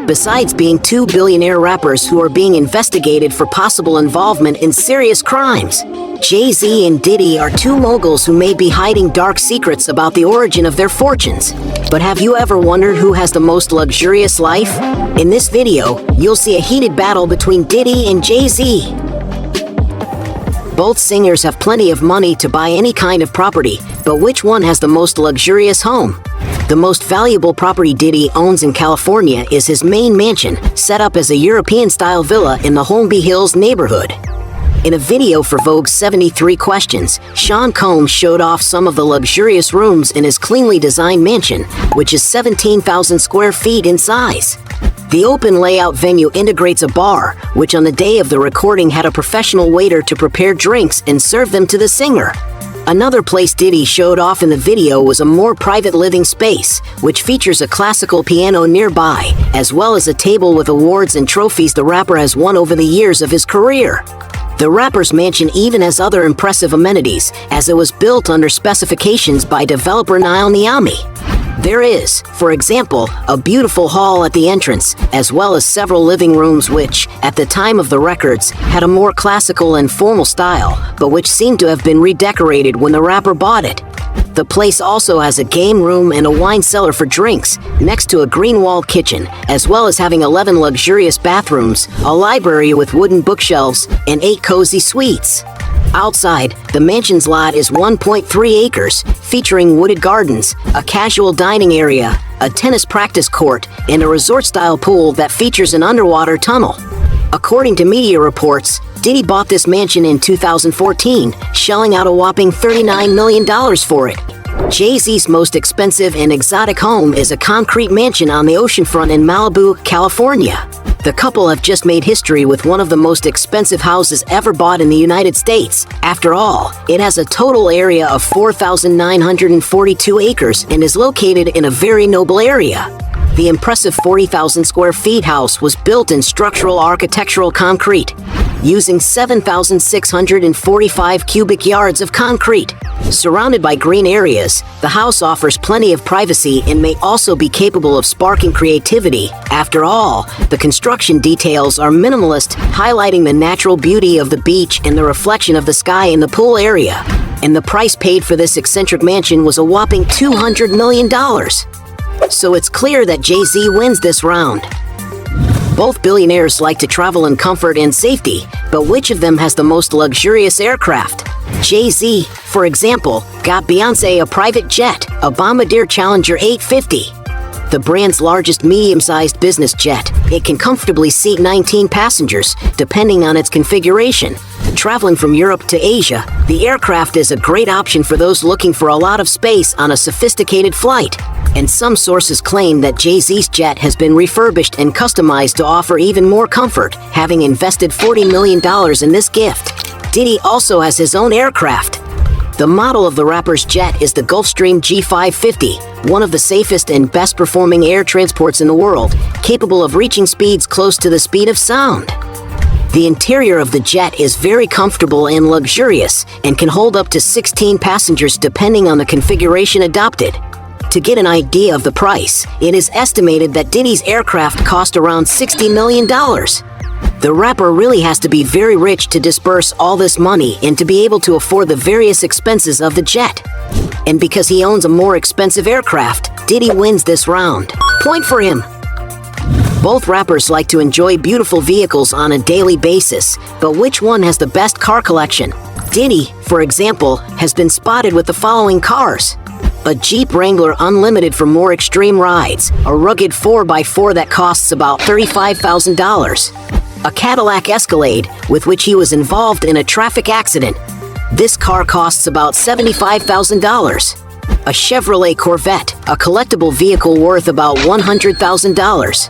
besides being two billionaire rappers who are being investigated for possible involvement in serious crimes. Jazy Z and Didy are two moguls who may be hiding dark secrets about the origin of their fortunes. But have you ever wondered who has the most luxurious life? In this video, you'll see a heated battle between Didy and Jazy. Both singers have plenty of money to buy any kind of property, but which one has the most luxurious home? The most valuable property Didy owns in California is his main mansion, set up as a European-style villa in the Holmby Hills neighborhood. In a video for Vogue's 73 Questions, Sean Combs showed off some of the luxurious rooms in his cleanly designed mansion, which is 17,000 square feet in size. The open layout venue integrates a bar, which on the day of the recording had a professional waiter to prepare drinks and serve them to the singer. Another place Didy showed off in the video was a more private living space, which features a classical piano nearby, as well as a table with awards and trophies the rapper has won over the years of his career. The rapper's mansion even has other impressive amenities, as it was built under specifications by developer Niall Niami. There is, for example, a beautiful hall at the entrance, as well as several living rooms which, at the time of the records, had a more classical and formal style, but which seemed to have been redecorated when the rapper bought it. The place also has a game room and a wine cellar for drinks, next to a green-walled kitchen, as well as having 11 luxurious bathrooms, a library with wooden bookshelves, and 8 cozy suites. Outside, the mansion's lot is 1.3 acres, featuring wooded gardens, a casual dining area, a tennis practice court, and a resort-style pool that features an underwater tunnel. According to media reports, Didy bought this mansion in 2014, shelling out a whopping $39 million for it. Jay-Z's most expensive and exotic home is a concrete mansion on the oceanfront in Malibu, California. The couple have just made history with one of the most expensive houses ever bought in the United States. After all, it has a total area of 4,942 acres and is located in a very noble area. The impressive 40,000 square feet house was built in structural architectural concrete, using 7,645 cubic yards of concrete. Surrounded by green areas, the house offers plenty of privacy and may also be capable of sparking creativity. After all, the construction details are minimalist, highlighting the natural beauty of the beach and the reflection of the sky in the pool area. And the price paid for this eccentric mansion was a whopping $200 million. So it's clear that Jay-Z wins this round. Both billionaires like to travel in comfort and safety, but which of them has the most luxurious aircraft? Jay-Z, for example, got Beyoncé a private jet, a Bombardier Challenger 850. The brand's largest medium-sized business jet, it can comfortably seat 19 passengers, depending on its configuration. Traveling from Europe to Asia, the aircraft is a great option for those looking for a lot of space on a sophisticated flight. And some sources claim that Jay-Z's jet has been refurbished and customized to offer even more comfort, having invested $40 million in this gift. Didy also has his own aircraft. The model of the rapper's jet is the Gulfstream G550, one of the safest and best-performing air transports in the world, capable of reaching speeds close to the speed of sound. The interior of the jet is very comfortable and luxurious, and can hold up to 16 passengers depending on the configuration adopted. To get an idea of the price, it is estimated that Didy's aircraft cost around $60 million. The rapper really has to be very rich to disburse all this money and to be able to afford the various expenses of the jet. And because he owns a more expensive aircraft, Didy wins this round. Point for him. Both rappers like to enjoy beautiful vehicles on a daily basis, but which one has the best car collection? Didy, for example, has been spotted with the following cars: a Jeep Wrangler Unlimited for more extreme rides, a rugged 4x4 that costs about $35,000, a Cadillac Escalade with which he was involved in a traffic accident. This car costs about $75,000. A Chevrolet Corvette, a collectible vehicle worth about $100,000.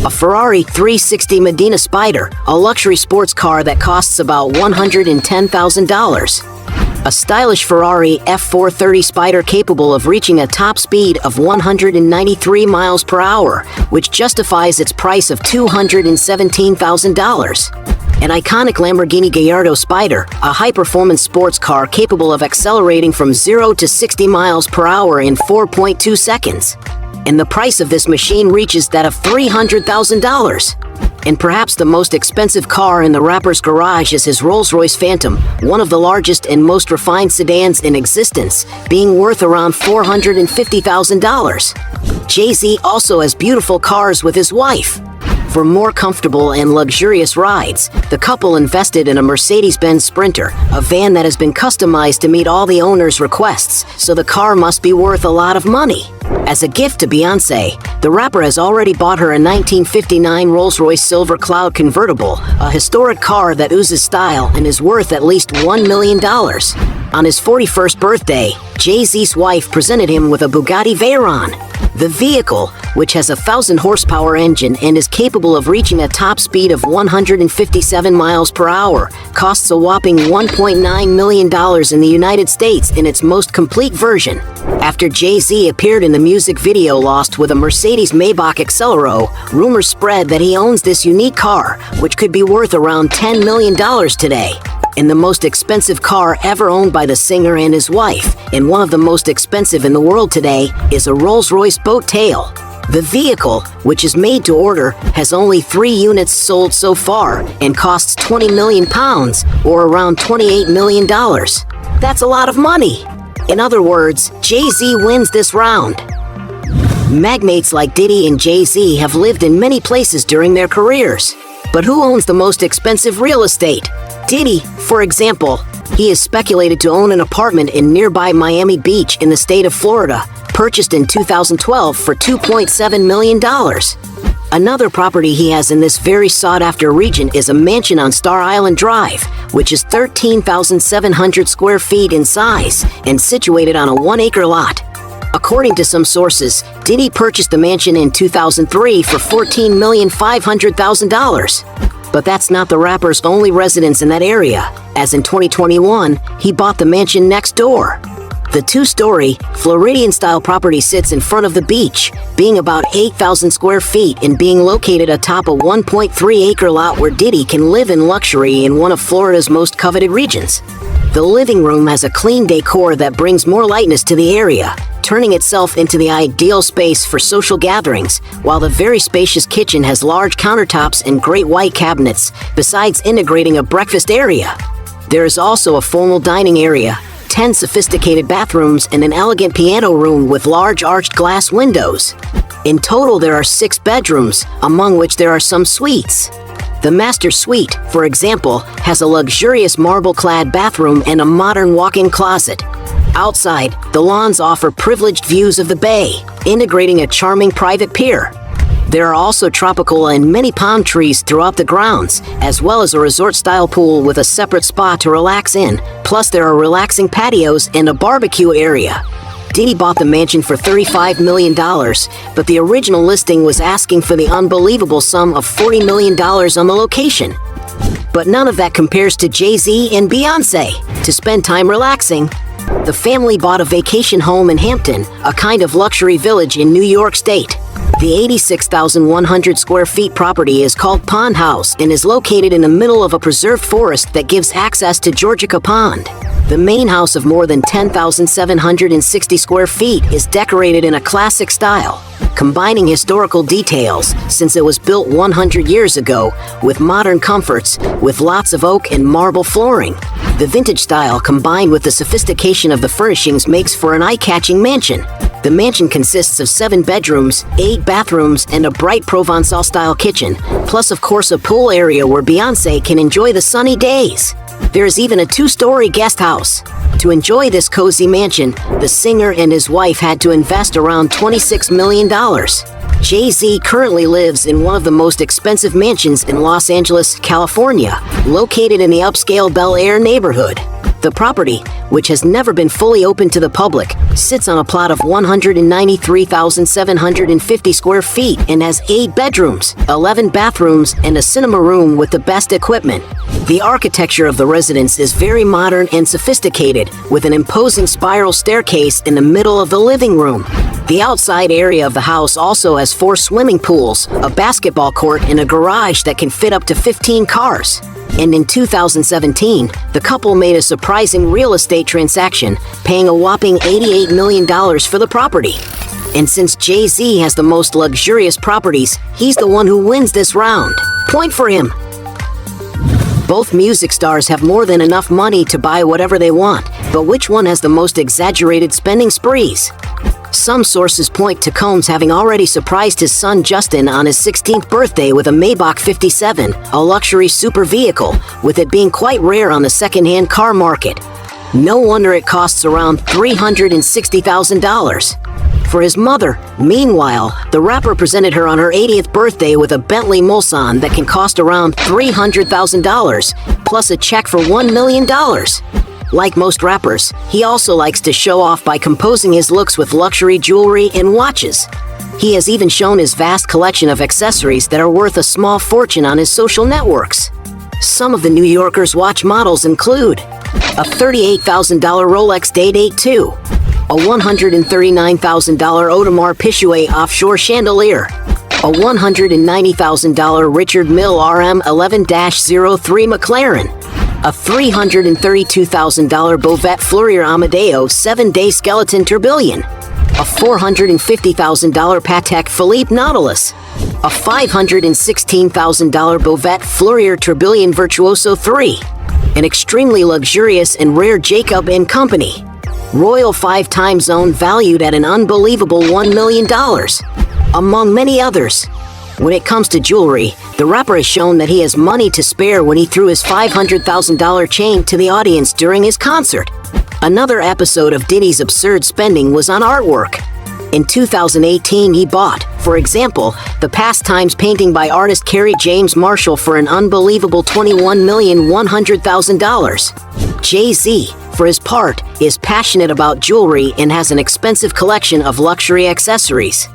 A Ferrari 360 Medina Spider, a luxury sports car that costs about $110,000. A stylish Ferrari F430 Spider capable of reaching a top speed of 193 miles per hour, which justifies its price of $217,000. An iconic Lamborghini Gallardo Spider, a high-performance sports car capable of accelerating from 0 to 60 miles per hour in 4.2 seconds. and the price of this machine reaches that of $300,000. And perhaps the most expensive car in the rapper's garage is his Rolls-Royce Phantom, one of the largest and most refined sedans in existence, being worth around $450,000. Jay-Z also has beautiful cars with his wife. For more comfortable and luxurious rides, the couple invested in a Mercedes-Benz Sprinter, a van that has been customized to meet all the owner's requests, so the car must be worth a lot of money. As a gift to Beyoncé, the rapper has already bought her a 1959 Rolls-Royce Silver Cloud convertible, a historic car that oozes style and is worth at least $1 million. On his 41st birthday, Jay-Z's wife presented him with a Bugatti Veyron. The vehicle, which has a 1,000-horsepower engine and is capable of reaching a top speed of 157 miles per hour, costs a whopping $1.9 million in the United States in its most complete version. After Jay-Z appeared in the music video Lost with a Mercedes Maybach Accelero, rumors spread that he owns this unique car, which could be worth around $10 million today. And the most expensive car ever owned by the singer and his wife, and one of the most expensive in the world today, is a Rolls-Royce Boat Tail. The vehicle, which is made to order, has only 3 units sold so far and costs £20 million, or around $28 million. That's a lot of money. In other words, Jay-Z wins this round. Magnates like Diddy and Jay-Z have lived in many places during their careers. But who owns the most expensive real estate? Diddy, for example. He is speculated to own an apartment in nearby Miami Beach in the state of Florida, purchased in 2012 for $2.7 million. Another property he has in this very sought-after region is a mansion on Star Island Drive, which is 13,700 square feet in size and situated on a 1-acre lot. According to some sources, Diddy purchased the mansion in 2003 for $14,500,000. But that's not the rapper's only residence in that area, as in 2021, he bought the mansion next door. The 2-story, Floridian-style property sits in front of the beach, being about 8,000 square feet and being located atop a 1.3-acre lot where Diddy can live in luxury in one of Florida's most coveted regions. The living room has a clean decor that brings more lightness to the area, turning itself into the ideal space for social gatherings, while the very spacious kitchen has large countertops and great white cabinets, besides integrating a breakfast area. There is also a formal dining area, 10 sophisticated bathrooms, and an elegant piano room with large arched glass windows. In total, there are 6 bedrooms, among which there are some suites. The master suite, for example, has a luxurious marble-clad bathroom and a modern walk-in closet. Outside, the lawns offer privileged views of the bay, integrating a charming private pier. There are also tropical and many palm trees throughout the grounds, as well as a resort-style pool with a separate spa to relax in, plus there are relaxing patios and a barbecue area. Diddy bought the mansion for $35 million, but the original listing was asking for the unbelievable sum of $40 million on the location. But none of that compares to Jay-Z and Beyoncé. To spend time relaxing, the family bought a vacation home in Hampton, a kind of luxury village in New York State. The 86,100 square feet property is called Pond House and is located in the middle of a preserved forest that gives access to Georgica Pond. The main house of more than 10,760 square feet is decorated in a classic style, combining historical details since it was built 100 years ago with modern comforts with lots of oak and marble flooring. The vintage style combined with the sophistication of the furnishings makes for an eye-catching mansion. The mansion consists of 7 bedrooms, 8 bathrooms, and a bright Provençal-style kitchen, plus of course a pool area where Beyoncé can enjoy the sunny days. There is even a 2-story guest house. To enjoy this cozy mansion, the singer and his wife had to invest around $26 million. Jay-Z currently lives in one of the most expensive mansions in Los Angeles, California, located in the upscale Bel Air neighborhood. The property, which has never been fully open to the public, sits on a plot of 193,750 square feet and has 8 bedrooms, 11 bathrooms, and a cinema room with the best equipment. The architecture of the residence is very modern and sophisticated, with an imposing spiral staircase in the middle of the living room. The outside area of the house also has 4 swimming pools, a basketball court, and a garage that can fit up to 15 cars. And in 2017, the couple made a surprising real estate transaction, paying a whopping $88 million for the property. And since Jay-Z has the most luxurious properties, he's the one who wins this round. Point for him. Both music stars have more than enough money to buy whatever they want, but which one has the most exaggerated spending sprees? Some sources point to Combs having already surprised his son Justin on his 16th birthday with a Maybach 57, a luxury super vehicle, with it being quite rare on the second-hand car market. No wonder it costs around $360,000. For his mother, meanwhile, the rapper presented her on her 80th birthday with a Bentley Mulsanne that can cost around $300,000, plus a check for $1 million. Like most rappers, he also likes to show off by composing his looks with luxury jewelry and watches. He has even shown his vast collection of accessories that are worth a small fortune on his social networks. Some of the New Yorker's watch models include a $38,000 Rolex Day-Date 2, a $139,000 Audemars Piguet offshore chandelier, a $190,000 Richard Mille RM11-03 McLaren, a $332,000 Bovet Fleurier Amadeo 7-day skeleton tourbillon, a $450,000 Patek Philippe Nautilus, a $516,000 Bovet Fleurier tourbillon Virtuoso 3, an extremely luxurious and rare Jacob & Company Royal 5 time zone valued at an unbelievable $1 million, among many others. When it comes to jewelry, the rapper has shown that he has money to spare when he threw his $500,000 chain to the audience during his concert. Another episode of Diddy's absurd spending was on artwork. In 2018, he bought, for example, the Pastimes painting by artist Kerry James Marshall for an unbelievable $21,100,000. Jay-Z, for his part, is passionate about jewelry and has an expensive collection of luxury accessories.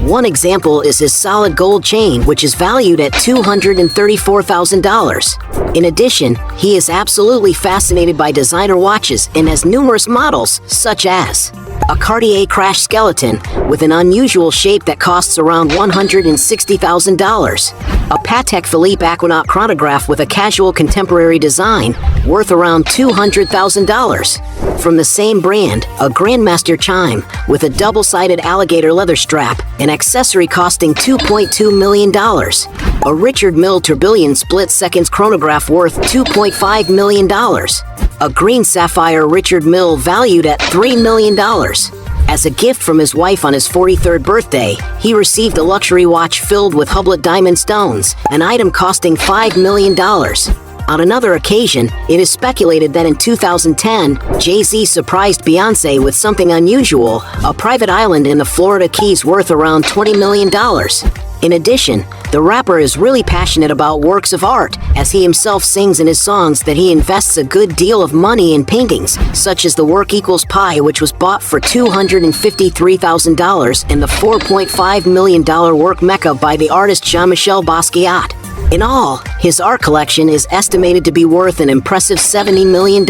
One example is his solid gold chain, which is valued at $234,000. In addition, he is absolutely fascinated by designer watches and has numerous models, such as a Cartier Crash Skeleton with an unusual shape that costs around $160,000, a Patek Philippe Aquanaut chronograph with a casual contemporary design worth around $200,000. From the same brand, a Grandmaster chime with a double-sided alligator leather strap, an accessory costing $2.2 million, a Richard Mille tourbillon split-seconds chronograph worth $2.5 million, a green sapphire Richard Mille valued at $3 million. As a gift from his wife on his 43rd birthday, he received a luxury watch filled with Hublot diamond stones, an item costing $5 million. On another occasion, it is speculated that in 2010, Jay-Z surprised Beyoncé with something unusual, a private island in the Florida Keys worth around $20 million. In addition, the rapper is really passionate about works of art, as he himself sings in his songs that he invests a good deal of money in paintings, such as The Work Equals Pi, which was bought for $253,000, and the $4.5 million work Mecca by the artist Jean-Michel Basquiat. In all, his art collection is estimated to be worth an impressive $70 million.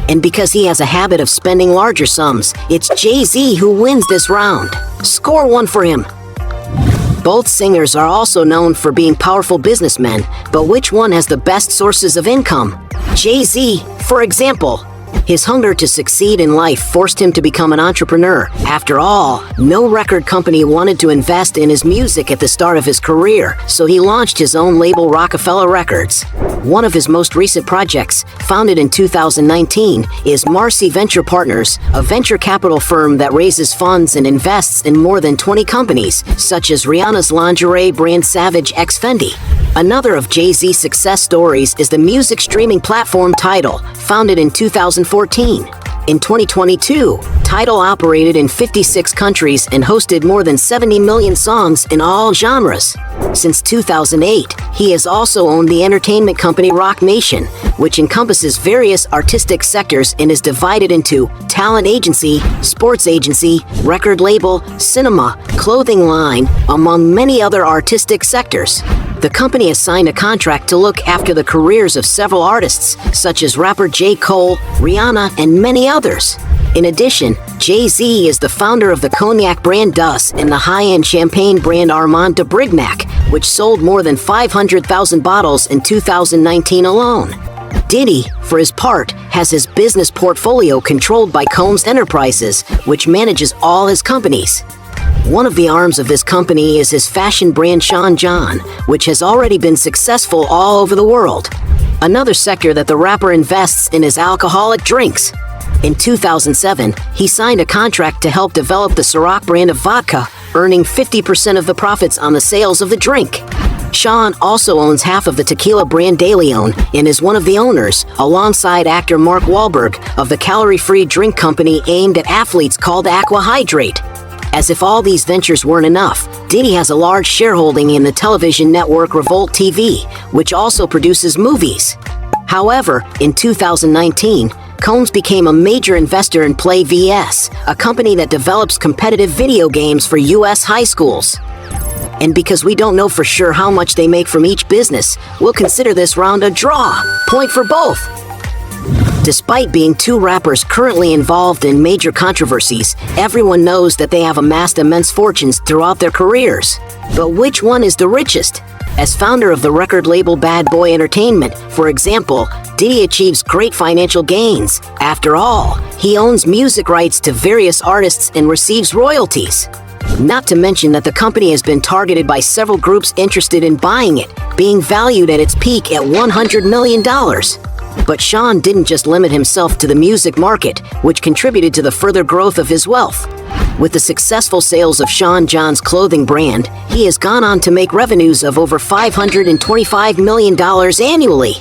And because he has a habit of spending larger sums, it's Jay-Z who wins this round. Score 1 for him. Both singers are also known for being powerful businessmen, but which one has the best sources of income? Jay-Z, for example. His hunger to succeed in life forced him to become an entrepreneur. After all, no record company wanted to invest in his music at the start of his career, so he launched his own label, Rockefeller Records. One of his most recent projects, founded in 2019, is Marcy Venture Partners, a venture capital firm that raises funds and invests in more than 20 companies, such as Rihanna's lingerie brand Savage x Fendi. Another of Jay-Z's success stories is the music streaming platform Tidal, founded in 2014. In 2022, Tidal operated in 56 countries and hosted more than 70 million songs in all genres. Since 2008, he has also owned the entertainment company Rock Nation, which encompasses various artistic sectors and is divided into talent agency, sports agency, record label, cinema, clothing line, among many other artistic sectors. The company has signed a contract to look after the careers of several artists, such as rapper J. Cole, Rihanna, and many others. In addition, Jay-Z is the founder of the cognac brand Dus and the high-end champagne brand Armand de Brignac, which sold more than 500,000 bottles in 2019 alone. Didy, for his part, has his business portfolio controlled by Combs Enterprises, which manages all his companies. One of the arms of this company is his fashion brand Sean John, which has already been successful all over the world. Another sector that the rapper invests in is alcoholic drinks. In 2007, he signed a contract to help develop the Ciroc brand of vodka, earning 50% of the profits on the sales of the drink. Sean also owns half of the tequila brand De Leon and is one of the owners, alongside actor Mark Wahlberg, of the calorie-free drink company aimed at athletes called Aqua Hydrate. As if all these ventures weren't enough, Diddy has a large shareholding in the television network Revolt TV, which also produces movies. However, in 2019, Combs became a major investor in Play vs, a company that develops competitive video games for U.S. high schools. And because we don't know for sure how much they make from each business, we'll consider this round a draw. Point for both. Despite being two rappers currently involved in major controversies, everyone knows that they have amassed immense fortunes throughout their careers. But which one is the richest? As founder of the record label Bad Boy Entertainment, for example, Diddy achieves great financial gains. After all, he owns music rights to various artists and receives royalties. Not to mention that the company has been targeted by several groups interested in buying it, being valued at its peak at $100 million. But Sean didn't just limit himself to the music market, which contributed to the further growth of his wealth. With the successful sales of Sean John's clothing brand, he has gone on to make revenues of over $525 million annually.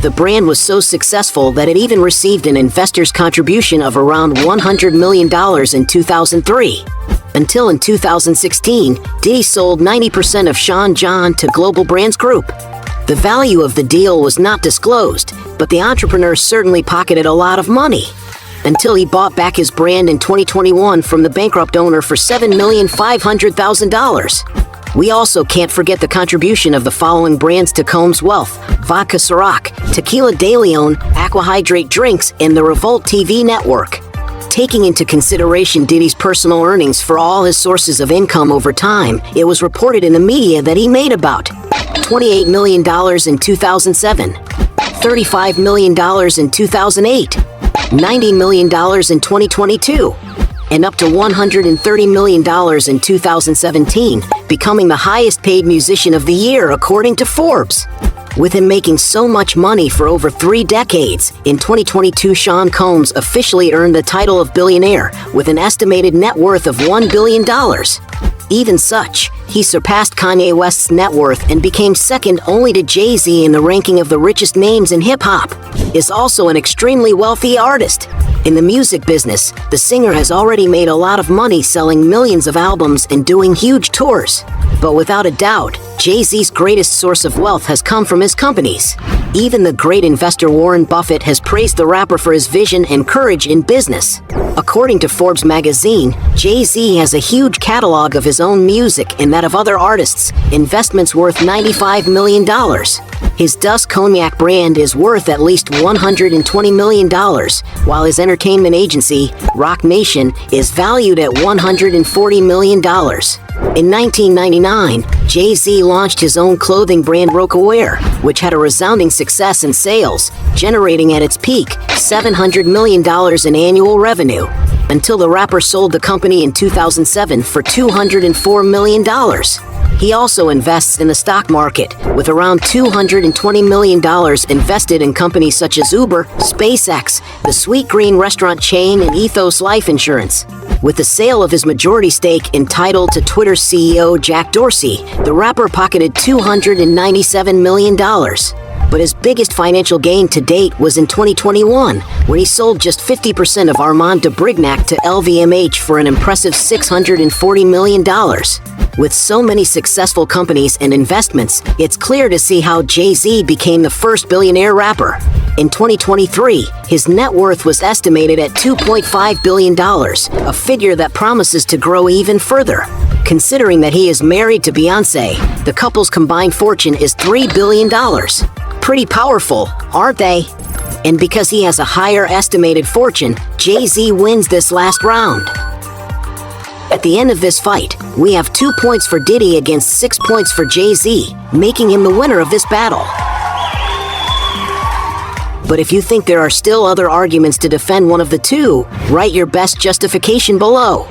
The brand was so successful that it even received an investor's contribution of around $100 million in 2003. Until in 2016, Diddy sold 90% of Sean John to Global Brands Group. The value of the deal was not disclosed, but the entrepreneur certainly pocketed a lot of money. Until he bought back his brand in 2021 from the bankrupt owner for $7,500,000. We also can't forget the contribution of the following brands to Combs' wealth: Vodka Ciroc, Tequila De Leon, Aqua Hydrate Drinks, and the Revolt TV network. Taking into consideration Diddy's personal earnings for all his sources of income over time, it was reported in the media that he made about $28 million in 2007, $35 million in 2008, $90 million in 2022, and up to $130 million in 2017, becoming the highest paid musician of the year according to Forbes. With him making so much money for over 3 decades, in 2022 Sean Combs officially earned the title of billionaire with an estimated net worth of $1 billion. Even such, he surpassed Kanye West's net worth and became second only to Jazy Z in the ranking of the richest names in hip-hop. Is also an extremely wealthy artist. In the music business, the singer has already made a lot of money selling millions of albums and doing huge tours. But without a doubt, Jay-Z's greatest source of wealth has come from his companies. Even the great investor Warren Buffett has praised the rapper for his vision and courage in business. According to Forbes magazine, Jay-Z has a huge catalog of his own music and that of other artists, investments worth $95 million. His Dust Cognac brand is worth at least $120 million, while his entertainment agency, Roc Nation, is valued at $140 million. In 1999, Jay-Z launched his own clothing brand Rocawear, which had a resounding success in sales, generating at its peak $700 million in annual revenue, until the rapper sold the company in 2007 for $204 million. He also invests in the stock market, with around $220 million invested in companies such as Uber, SpaceX, the Sweet Green restaurant chain, and Ethos Life Insurance. With the sale of his majority stake entitled to Twitter's CEO Jack Dorsey, the rapper pocketed $297 million. But his biggest financial gain to date was in 2021, when he sold just 50% of Armand de Brignac to LVMH for an impressive $640 million. With so many successful companies and investments, it's clear to see how Jay-Z became the first billionaire rapper. In 2023, his net worth was estimated at $2.5 billion, a figure that promises to grow even further. Considering that he is married to Beyoncé, the couple's combined fortune is $3 billion. Pretty powerful, aren't they? And because he has a higher estimated fortune, Jay-Z wins this last round. At the end of this fight, we have 2 points for Diddy against 6 points for Jay-Z, making him the winner of this battle. But if you think there are still other arguments to defend one of the two, write your best justification below.